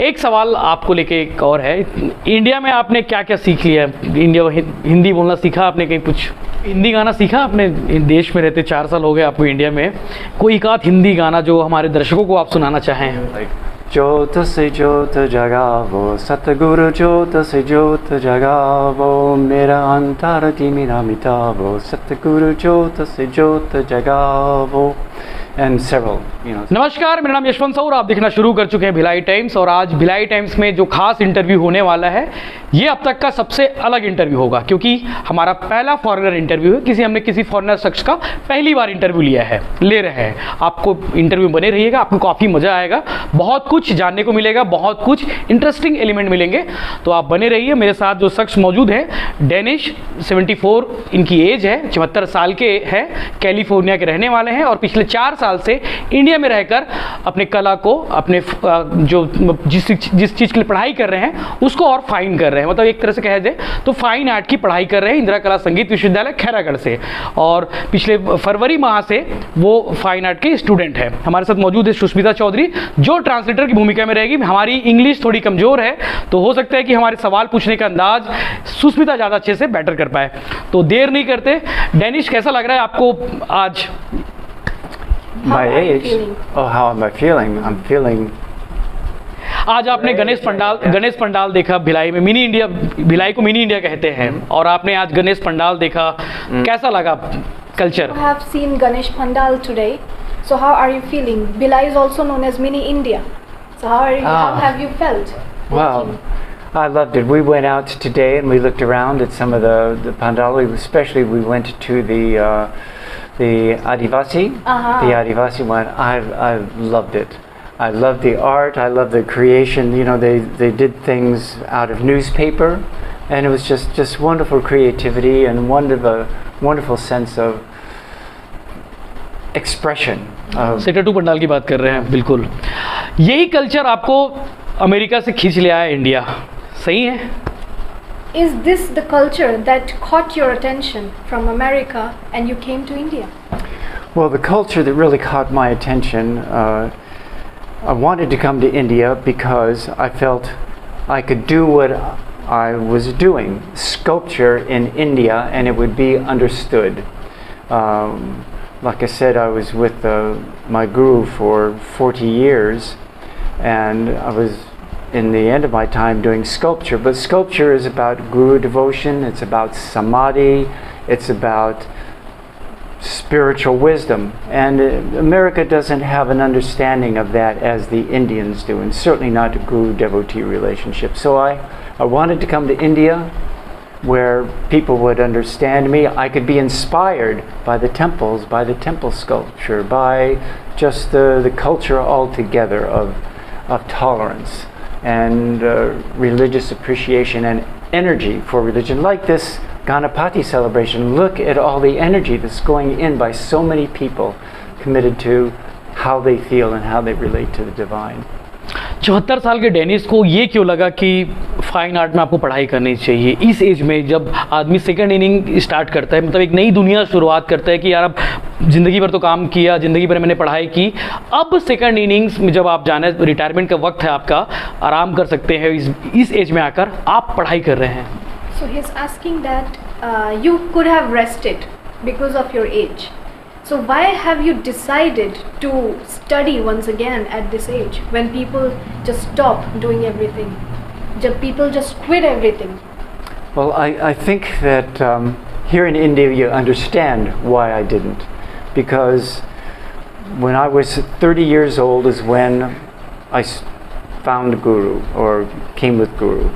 एक सवाल आपको लेके एक और है, इंडिया में आपने क्या क्या सीख लिया है? इंडिया हिंदी बोलना सीखा आपने? कहीं कुछ हिंदी गाना सीखा आपने? देश में रहते 4 साल हो गए आपको इंडिया में, कोई एक आध हिंदी गाना जो हमारे दर्शकों को आप सुनाना चाहें? ज्योत से ज्योत जगावो सतगुरु, ज्योत से ज्योत जगावो मेरा अंतरति मेरा मिटावो सतगुरु, ज्योत से ज्योत जगावो and several, you know. नमस्कार, मेरा नाम यशवंत सौर, आप देखना शुरू कर चुके हैं भिलाई टाइम्स। और आज भिलाई टाइम्स में जो खास इंटरव्यू होने वाला है, ये अब तक का सबसे अलग इंटरव्यू होगा, क्योंकि हमारा पहला फॉरेनर इंटरव्यू है। हमने किसी फॉरेनर शख्स का पहली बार इंटरव्यू ले रहे हैं। आपको इंटरव्यू बने रहिएगा, आपको काफ़ी मज़ा आएगा, बहुत कुछ जानने को मिलेगा, बहुत कुछ इंटरेस्टिंग एलिमेंट मिलेंगे, तो आप बने रहिए। मेरे साथ जो शख्स मौजूद है, डेनिश, 74 इनकी एज है, 74 साल के हैं, कैलिफोर्निया के रहने वाले हैं और पिछले 4 साल से इंडिया में रहकर अपने कला को, अपने जो जिस चीज़ के लिए पढ़ाई कर रहे हैं उसको और फाइन कर रहे हैं। मतलब एक तरह से कहा जाए तो फाइन आर्ट की पढ़ाई कर रहे हैं इंदिरा कला संगीत विश्वविद्यालय खैरागढ़ से, और पिछले फरवरी माह से वो फाइन आर्ट के स्टूडेंट है। हमारे साथ मौजूद है सुष्मिता चौधरी, जो ट्रांसलेटर की भूमिका में रहेगी। हमारी इंग्लिश थोड़ी कमज़ोर है, तो हो सकता है कि हमारे सवाल पूछने का अंदाज सुष्मिता ज़्यादा अच्छे से बेटर कर पाए। तो देर नहीं करते, डेनिश कैसा लग रहा है आपको आज? My age? Oh, how am I feeling? I'm feeling. आज आपने गणेश पंडाल देखा भिलाई में, मिनी इंडिया, भिलाई को मिनी इंडिया कहते हैं, और आपने आज गणेश पंडाल देखा, कैसा लगा culture? I have seen Ganesh Pandal today. So how are you feeling? Bhilai is also known as mini India. So how have you felt? Well, I loved it. We went out today and we looked around at some of the pandal. Especially we went to the Adivasi, the Adivasi one. I loved it. I loved the art. I loved the creation. You know, they did things out of newspaper, and it was just wonderful creativity and wonderful sense of expression. Sector 2 pandal की बात कर रहे हैं, बिल्कुल यही culture आपको America से खींच ले आया इंडिया, सही है? Is this the culture that caught your attention from America and you came to India? Well, the culture that really caught my attention, I wanted to come to India because I felt I could do what I was doing, sculpture in India, and it would be understood. Like I said, I was with my guru for 40 years, and I was in the end of my time doing sculpture. But sculpture is about guru devotion, it's about samadhi, it's about spiritual wisdom, and America doesn't have an understanding of that as the Indians do, and certainly not a guru-devotee relationship. So I wanted to come to India where people would understand me. I could be inspired by the temples, by the temple sculpture, by just the culture altogether of tolerance and religious appreciation and energy for religion. Like this Ganapati celebration, look at all the energy that's going in by so many people committed to how they feel and how they relate to the divine. 74 साल के Dennis को ये क्यों लगा कि fine art में आपको पढ़ाई करनी चाहिए इस एज में, जब आदमी सेकंड इनिंग स्टार्ट करता है, मतलब एक नई दुनिया शुरुआत करता है कि यार अब ज़िंदगी भर तो काम किया, ज़िंदगी भर मैंने पढ़ाई की, अब सेकंड इनिंग्स में जब आप जाना है, रिटायरमेंट का वक्त है आपका, आराम कर सकते हैं, इस एज में आकर आप पढ़ाई कर रहे हैं? So he's asking that you could have rested because of your age. So why have you decided to study once again at this age when people just stop doing everything? Just people just quit everything. Well, I think that here in India you understand why I didn't. Because when I was 30 years old is when I found Guru or came with Guru.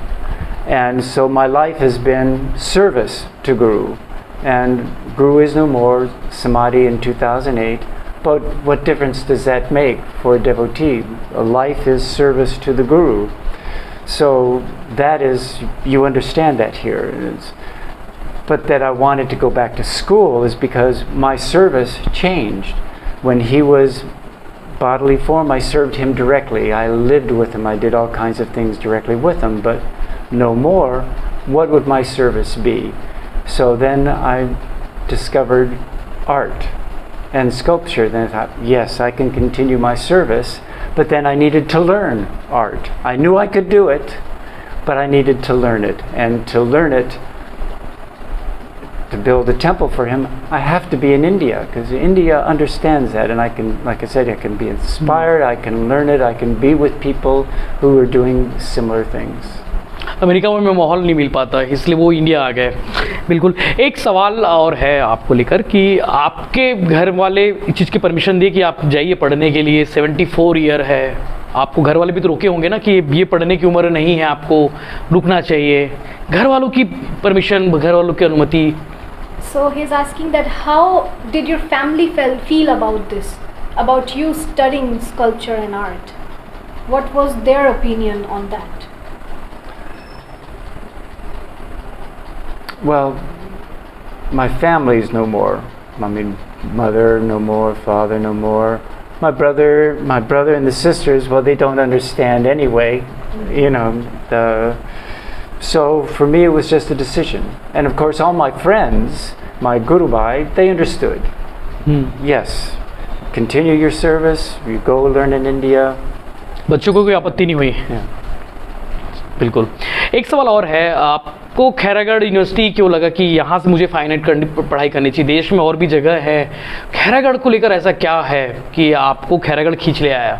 And so my life has been service to Guru. And Guru is no more, Samadhi in 2008, but what difference does that make for a devotee? A life is service to the Guru. So that is, you understand that here. But that I wanted to go back to school is because my service changed. When he was bodily form, I served him directly. I lived with him. I did all kinds of things directly with him, but no more. What would my service be? So then I discovered art and sculpture. Then I thought, yes, I can continue my service, but then I needed to learn art. I knew I could do it, but I needed to learn it. And to learn it, to build a temple for him, I have to be in India, because India understands that, and I can, like I said, I can be inspired, I can learn it, I can be with people who are doing similar things. America में माहौल नहीं मिल पाता, इसलिए वो India आ गए। बिल्कुल। एक सवाल और है आपको लेकर कि आपके घर वाले इस चीज़ की परमिशन दिए कि आप जाइए पढ़ने के लिए, 74 ईयर है, आपको घर वाले भी तो रोके होंगे ना कि ये पढ़ने की उम्र नहीं है, आपको रुकना चाहिए, घर वालों की परमिशन, घर वालों की अनुमति? So he's asking that how did your family feel about this, about you studying sculpture and art? What was their opinion on that? Well, my family's no more. I mean, mother no more, father no more. My brother and the sisters, well, they don't understand anyway, you know. So for me, it was just a decision. And of course, all my friends, my Guru Bhai, they understood. Yes, continue your service. You go learn in India. बच्चों को कोई आपत्ति नहीं हुई? बिल्कुल। एक सवाल और है, आपको खैरागढ़ यूनिवर्सिटी क्यों लगा कि यहाँ से मुझे फाइन आर्ट पढ़ाई करनी चाहिए? देश में और भी जगह है, खैरागढ़ को लेकर ऐसा क्या है कि आपको खैरागढ़ खींच ले आया?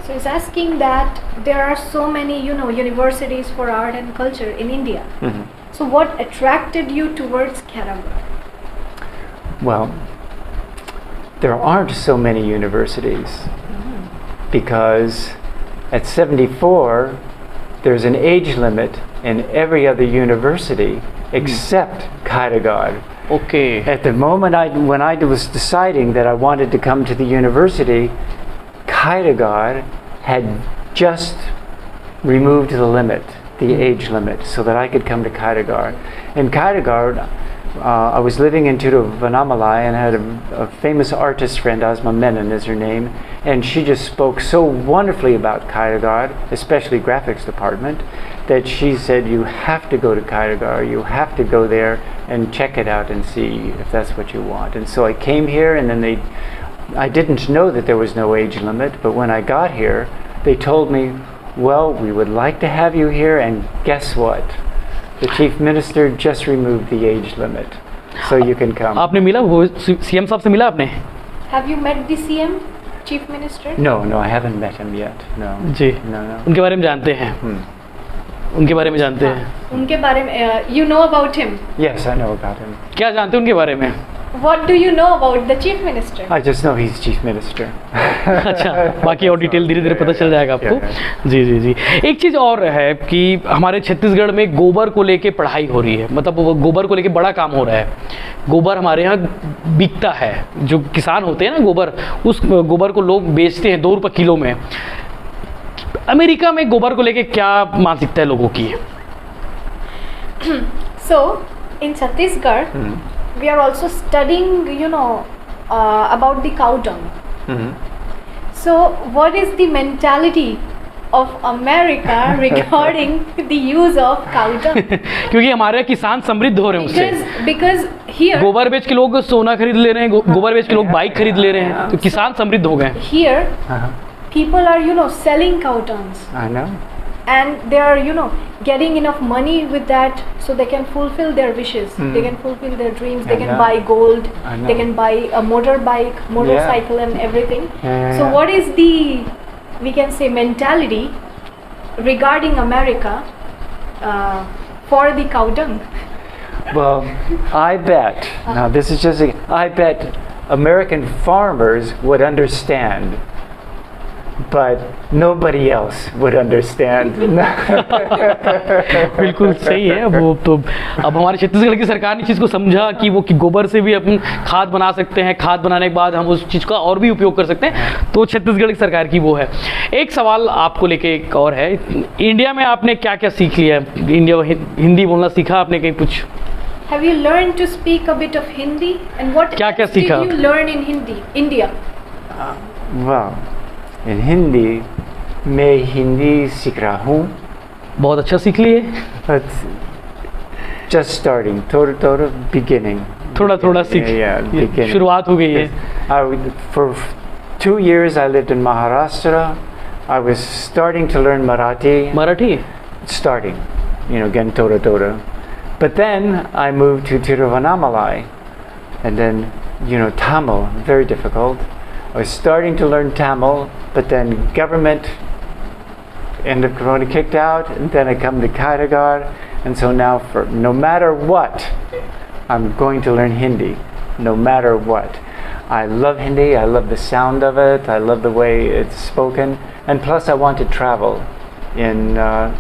So he's asking that there are so many, universities for art and culture in India. So what attracted you towards Khairatgarh? Well, there aren't so many universities because at 74 there's an age limit in every other university except Khairatgarh. Okay. At the moment when I was deciding that I wanted to come to the university, Khairatgarh had just removed the limit, the age limit, so that I could come to Khairatgarh. In Khairatgarh, I was living in Tiruvannamalai and had a famous artist friend, Asma Menon is her name, and she just spoke so wonderfully about Khairatgarh, especially graphics department, that she said, you have to go to Khairatgarh, you have to go there and check it out and see if that's what you want. And so I came here, and then I didn't know that there was no age limit, but when I got here, they told me, well, we would like to have you here, and guess what? The chief minister just removed the age limit, so you can come. आपने मिला वो CM साहब से मिला आपने? Have you met the CM, chief minister? No, I haven't met him yet. No. Ji. No. उनके बारे में जानते हैं? उनके बारे में जानते हैं? उनके बारे में you know about him? Yes, I know about him. क्या जानते हैं उनके बारे में? What do you know about the chief minister? I just know he's chief minister. अच्छा, बाकी और डिटेल धीरे धीरे पता चल जाएगा आपको। जी। एक चीज़ और है कि हमारे छत्तीसगढ़ में गोबर को लेके पढ़ाई हो रही है, मतलब वो गोबर को लेके बड़ा काम हो रहा है। गोबर हमारे यहाँ बिकता है, जो किसान होते हैं ना गोबर, उस गोबर को लोग बेचते हैं 2 रुपये किलो में। अमेरिका में गोबर को लेके क्या मानसिकता है लोगों की? So in Chhattisgarh, we are also studying, about the cow dung. So what is the mentality of America regarding the use of cow dung? क्योंकि हमारे किसान समृद्ध हो रहे हैं उससे। Because here गोबर बेच के लोग सोना खरीद ले रहे हैं, गोबर बेच के लोग बाइक खरीद ले रहे हैं, तो किसान समृद्ध हो गए। Here people are selling cow dungs. I know. And they are getting enough money with that, so they can fulfill their wishes, they can fulfill their dreams, they can buy gold, they can buy a motorcycle and everything. So what is the, we can say, mentality regarding America for the cow dung? Well, I bet, now this is just I bet American farmers would understand, but nobody else would understand. बिल्कुल सही है। वो तो अब हमारे छत्तीसगढ़ की सरकार ने चीज़ को समझा कि वो कि गोबर से भी अपन खाद बना सकते हैं, खाद बनाने के बाद हम उस चीज़ का और भी उपयोग कर सकते हैं, तो छत्तीसगढ़ की सरकार की वो है। एक सवाल आपको लेके एक और है, इंडिया में आपने क्या क्या सीख लिया है? इंडिया हिंदी बोलना सीखा आपने कहीं कुछ? Have you learned to speak a bit of Hindi, and what क्या else सीखा? did you learn in India? Well, in Hindi, मैं हिंदी सीख रहा हूँ। बहुत अच्छा सीख लिए। But just starting, थोड़ा beginning. थोड़ा सीख, beginning. शुरुआत हो गई है। 2 years I lived in Maharashtra. I was starting to learn Marathi. Marathi Starting, again Tora. But then I moved to Tiruvannamalai, and then, Tamil, very difficult. I was starting to learn Tamil, but then government ended up getting kicked out, and then I come to Chhattisgarh, and so now no matter what, I'm going to learn Hindi, no matter what. I love Hindi, I love the sound of it, I love the way it's spoken, and plus I want to travel,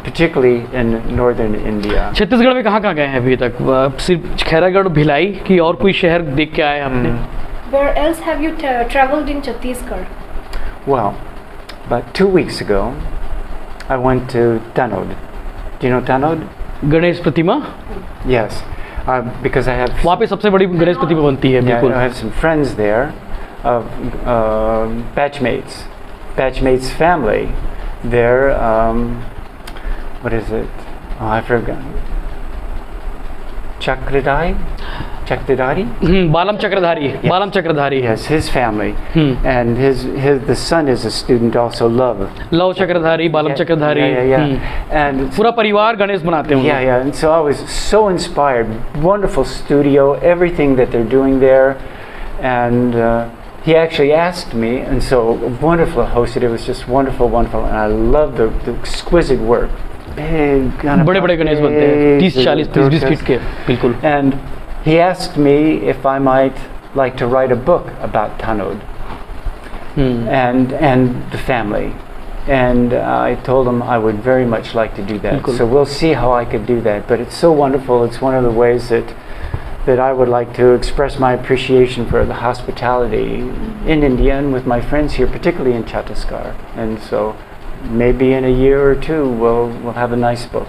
particularly in northern India. Chhattisgarh में कहाँ गए हैं अभी तक? सिर्फ खैरागढ़ भिलाई कि और कोई शहर देख के आए आपने? Where else have you traveled in Chhattisgarh? Well, about 2 weeks ago, I went to Tanod. Do you know Tanod? Ganesh Pratima? Yes, because I have. वहाँ पे सबसे बड़ी गणेश प्रतिमा बनती है, बिल्कुल. I have some friends there, batchmates family. There, what is it? Oh, I forgot. Chakradari? बालम चक्रधारी. Yes. बालम चक्रधारी. Yes, his family. And the son is a student also, Love. Lav Chakradhari, Balam Chakradhari. Yeah. And पूरा परिवार गणेश बनाते हैं. Yeah. And so I was so inspired. Wonderful studio, everything that they're doing there. And he actually asked me, and so wonderful hosted. It was just wonderful. And I love the exquisite work. बड़े गणेश बनते हैं, 30-40 feet के, बिल्कुल. And he asked me if I might like to write a book about Tanod and the family. And I told him I would very much like to do that. Cool. So we'll see how I could do that. But it's so wonderful. It's one of the ways that I would like to express my appreciation for the hospitality in India and with my friends here, particularly in Chhattisgarh. And so maybe in a year or two we'll have a nice book.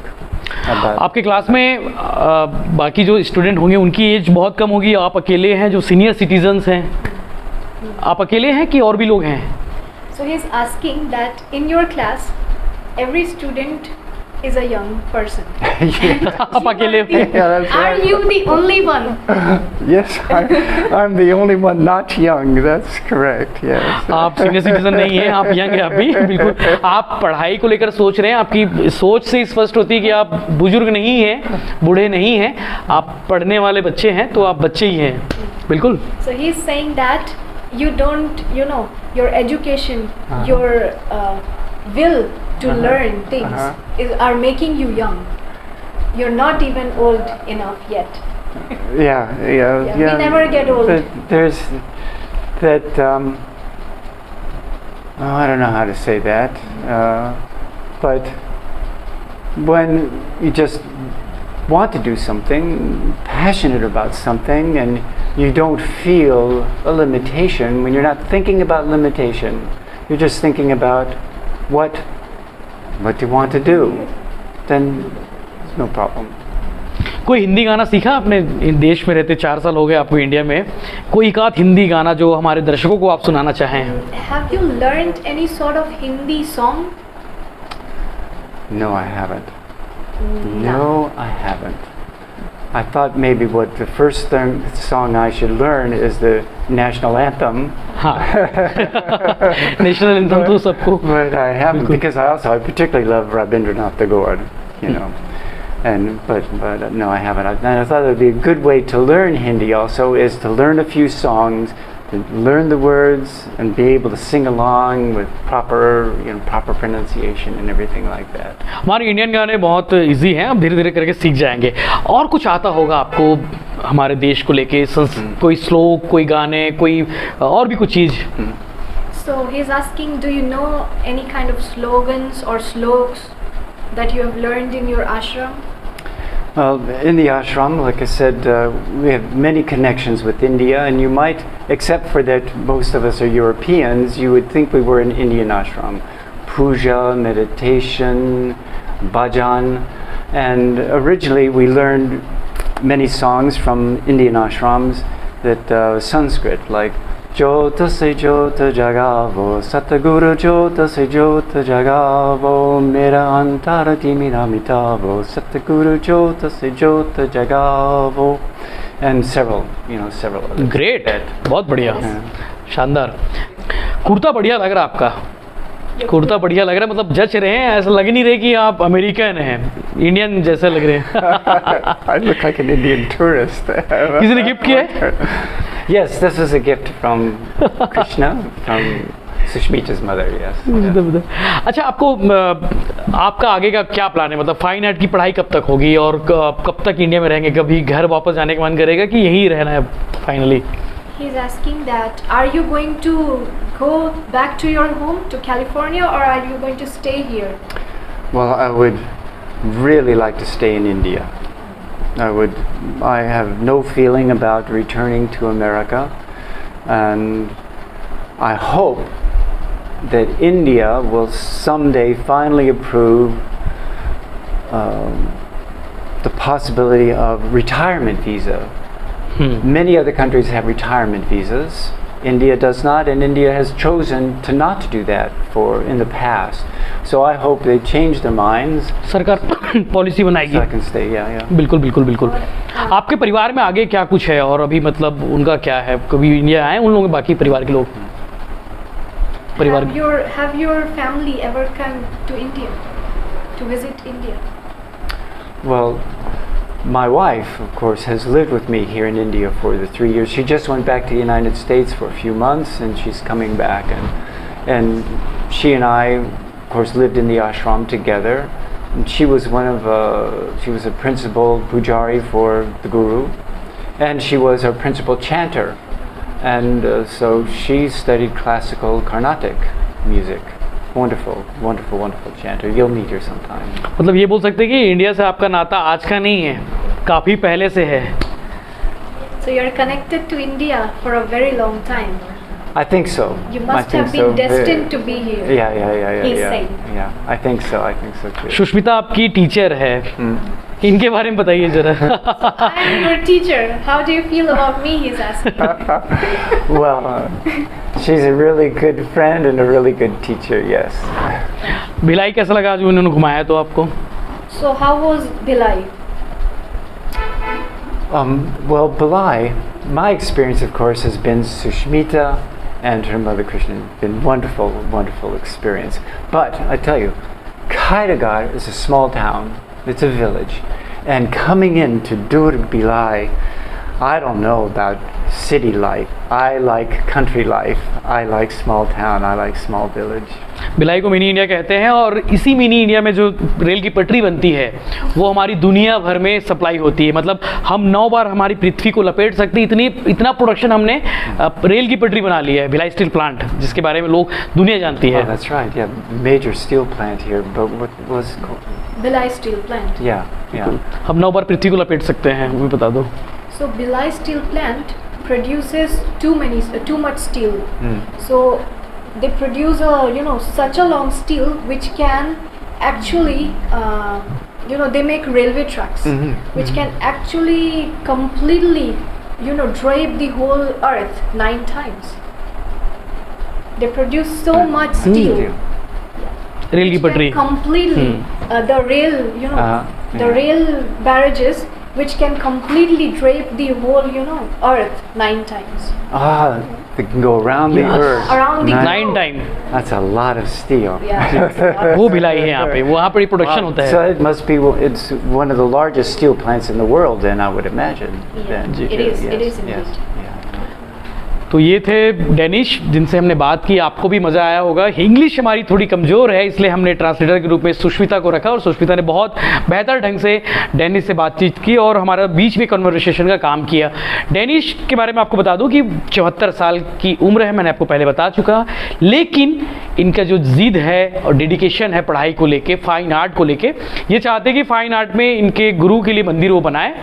आपके class में बाकी जो student होंगे उनकी as बहुत कम होगी, आप अकेले हैं जो सीनियर सिटीजन्स हैं, आप अकेले हैं कि और भी लोग हैं? So he is asking that in your class every student is a young person. आप अकेले हैं? Are you the only one? Yes, I'm the only one not young. That's correct. Yes. आप सीनियर सिटीजन नहीं हैं, आप young हैं अभी, बिल्कुल. आप पढ़ाई को लेकर सोच रहे हैं, आपकी सोच से स्पष्ट होती है कि आप बुजुर्ग नहीं हैं, बूढ़े नहीं हैं, आप पढ़ने वाले बच्चे हैं, तो आप बच्चे ही हैं, बिल्कुल. So he is saying that you don't, your education, your will to learn things are making you young. You're not even old enough yet. Yeah. We never get old. But there's that. I don't know how to say that, but when you just want to do something, passionate about something, and you don't feel a limitation, when you're not thinking about limitation, you're just thinking about what you want to do, then there's no problem. कोई हिंदी गाना सीखा आपने? इन देश में रहते 4 साल हो गए आपको इंडिया में, कोई एक आध हिंदी गाना जो हमारे दर्शकों को आप सुनाना चाहें? Have you learned any sort of Hindi song? No, I haven't. No, I haven't. I thought maybe what the first song I should learn is the national anthem. हाँ. नेशनल एंथम तो सबको. But I haven't, because I particularly love Rabindranath Tagore, but no, I haven't. And I thought it would be a good way to learn Hindi also is to learn a few songs, to learn the words and be able to sing along with proper pronunciation and everything like that. हमारे Indian गाने बहुत easy हैं, आप धीरे धीरे करके सीख जाएंगे. और कुछ आता होगा आपको हमारे देश को लेके, कोई श्लोक, कोई गाने, कोई और भी कुछ चीज़? So he is asking, do you know any kind of slogans or sloks that you have learned in your ashram? In the ashram, like I said, we have many connections with India, and you might, except for that most of us are Europeans, you would think we were an Indian ashram. Puja, meditation, bhajan, and originally we learned many songs from Indian ashrams that Sanskrit, like Jota se Jota jagavo, Sataguru Jota se Jota jagavo, Mera antarati miramitavo, Sataguru Jota se Jota jagavo, and several others. Great, बहुत बढ़िया, शानदार. कुर्ता बढ़िया लग रहा है आपका, कुर्ता बढ़िया लग रहा है, मतलब जच रहे हैं, ऐसा लग नहीं रहे कि आप अमेरिकन हैं, इंडियन जैसे लग रहे हैं। I look like an Indian tourist. किसी ने गिफ्ट किया है? Yes, this is a gift from Krishna, from Sushmita's mother, yes. अच्छा, आपको आपका आगे का क्या प्लान है, मतलब फाइन आर्ट की पढ़ाई कब तक होगी और कब तक इंडिया में रहेंगे, कभी घर वापस जाने का मन करेगा कि यहीं रहना है finally? He is asking that are you going to go back to your home to California or are you going to stay here? Well, I would really like to stay in India. I have no feeling about returning to America, and I hope that India will someday finally approve the possibility of retirement visa. Many other countries have retirement visas. India does not, and India has chosen to not to do that in the past. So I hope they change their minds. सरकार policy बनाएगी। So I can stay, yeah. बिल्कुल बिल्कुल बिल्कुल। आपके परिवार में आगे क्या कुछ है और अभी मतलब उनका क्या है, कभी इंडिया आए उन लोगों के बाकी परिवार के लोग? परिवार Have your family ever come to India to visit India? Well, my wife, of course, has lived with me here in India for the 3 years. She just went back to the United States for a few months, and she's coming back. And she and I, of course, lived in the ashram together. And she was she was a principal pujari for the guru, and she was our principal chanter. And so she studied classical Carnatic music. Wonderful, wonderful, wonderful chanter. You'll meet her sometime. मतलब ये बोल सकते हैं कि India से आपका नाता आज का नहीं है, काफ़ी पहले से है। So you're connected to India for a very long time. I think so. You must have been destined to be here. Yeah. He's saying. Yeah, I think so too. Sushmita आपकी टीचर है, इनके बारे में बताइए जरा। I am your teacher. How do you feel about me? He's asking. Well, she's a really good friend and a really good teacher. Yes. Bhilai कैसा लगा जो उन्होंने घुमाया तो आपको? So how was Bhilai? Well, Bhilai, my experience, of course, has been Sushmita and her mother Krishna. Been wonderful, wonderful experience. But I tell you, Chhattisgarh is a small town. It's a village, and coming in to Bhilai, I don't know about city life. I like country life. I like small town. I like small village. Bhilai को mini India कहते हैं और इसी mini India में जो rail की पटरी बनती है वो हमारी दुनिया भर में सप्लाई होती है, मतलब हम 9 बार हमारी पृथ्वी को लपेट सकते हैं, इतना प्रोडक्शन हमने रेल की पटरी बना ली है, भिलाई स्टील प्लांट, जिसके बारे में लोग दुनिया जानती है। That's right. Yeah, major steel plant here. But what was it called? Bhilai steel plant. Yeah. हम 9 बार पृथ्वी को लपेट सकते हैं, वो भी बता दो। So Bhilai steel plant produces too much steel. So they produce such a long steel which can actually they make railway tracks which can actually completely drape the whole earth 9 times. They produce so much steel. Rail की पटरी completely the rail the rail barrages which can completely drape the whole earth 9 times. They can go around the earth. Around the 9 time. That's a lot of steel. Yeah. वो भिलाई है यहाँ पे, वहाँ पर production होता है। So it must be, it's one of the largest steel plants in the world, then I would imagine. Yeah. It is indeed. Yes. तो ये थे डेनिश जिनसे हमने बात की, आपको भी मज़ा आया होगा। इंग्लिश हमारी थोड़ी कमज़ोर है इसलिए हमने ट्रांसलेटर के रूप में सुष्मिता को रखा और सुष्मिता ने बहुत बेहतर ढंग से डेनिश से बातचीत की और हमारा बीच में कन्वर्सेशन का काम किया। डेनिश के बारे में आपको बता दूं कि 74 साल की उम्र है, मैंने आपको पहले बता चुका, लेकिन इनका जो ज़िद है और डेडिकेशन है पढ़ाई को लेके, फाइन आर्ट को लेके, ये चाहते हैं कि फ़ाइन आर्ट में इनके गुरु के लिए मंदिर वो बनाए,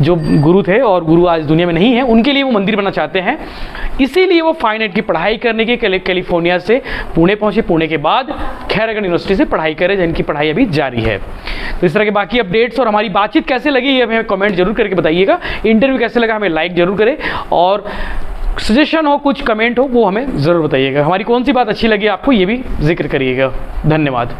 जो गुरु थे और गुरु आज दुनिया में नहीं है, उनके लिए वो मंदिर बनाना चाहते हैं। इसीलिए वो फाइन आर्ट की पढ़ाई करने के कैलिफोर्निया से पुणे पहुंचे, पुणे के बाद खैरगढ़ यूनिवर्सिटी से पढ़ाई करे, जिनकी पढ़ाई अभी जारी है। तो इस तरह के बाकी अपडेट्स और हमारी बातचीत कैसे लगी ये हमें कमेंट जरूर करके बताइएगा। इंटरव्यू कैसे लगा हमें लाइक जरूर करें और सजेशन हो, कुछ कमेंट हो, वो हमें ज़रूर बताइएगा। हमारी कौन सी बात अच्छी लगी आपको ये भी जिक्र करिएगा। धन्यवाद।